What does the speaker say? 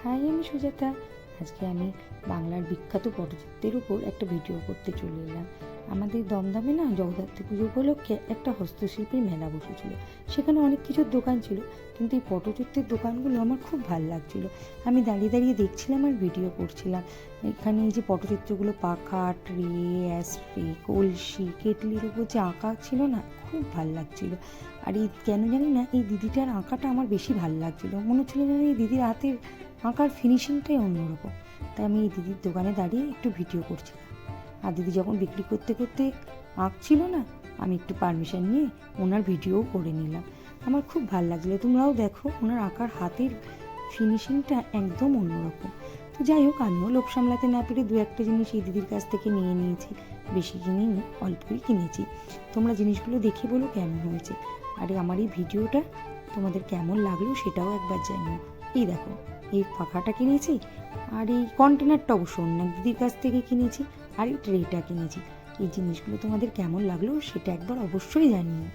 High, আমি সুজাতা। আজকে আমি বাংলার বিখ্যাত পটচিত্রের উপর একটা ভিডিও করতে চলে এলাম। আমাদের দমদমে না জগদ্ধাত্রী পুজো উপলক্ষে একটা হস্তশিল্পীর মেলা বসেছিল। সেখানে অনেক কিছুর দোকান ছিল, কিন্তু এই পটচিত্রের দোকানগুলো আমার খুব ভালো লাগছিল। আমি দাঁড়িয়ে দাঁড়িয়ে দেখছিলাম আর ভিডিও করছিলাম। এখানে এই যে পটচিত্রগুলো পাখা, ট্রে, অ্যাস্ট্রে, কলসি, কেটলির উপর যে আঁকা ছিল না, খুব ভালো লাগছিল। আর এই কেন জানি না, এই দিদিটার আঁকাটা আমার বেশি ভালো লাগছিল। মনে হচ্ছিল যেন এই দিদির হাতের আঁকার ফিনিশিংটাই অন্যরকম। তাই আমি এই দিদির দোকানে দাঁড়িয়ে একটু ভিডিও করছিলাম। আর দিদি যখন বিক্রি করতে করতে আঁকছিল না, আমি একটু পারমিশন নিয়ে ওনার ভিডিওও করে নিলাম। আমার খুব ভালো লাগছিলো। তোমরাও দেখো, ওনার আঁকার হাতের ফিনিশিংটা একদম অন্যরকম। তো যাই হোক, আমিও লোভ সামলাতে না পেরে দু একটা জিনিস এই দিদির কাছ থেকে নিয়ে নিয়েছি। বেশি কিনিনি, অল্পই কিনেছি। তোমরা জিনিসগুলো দেখে বলো কেমন হয়েছে। আর আমার এই ভিডিওটা তোমাদের কেমন লাগলো সেটাও একবার জানিও। এই দেখো, এই পাখাটা কিনেছি, আর এই কন্টেনারটা অবশ্য অন্য দিদির কাছ থেকে কিনেছি, আর এই ট্রেটা কিনেছি। এই জিনিসগুলো তোমাদের কেমন লাগলো সেটা একবার অবশ্যই জানিও।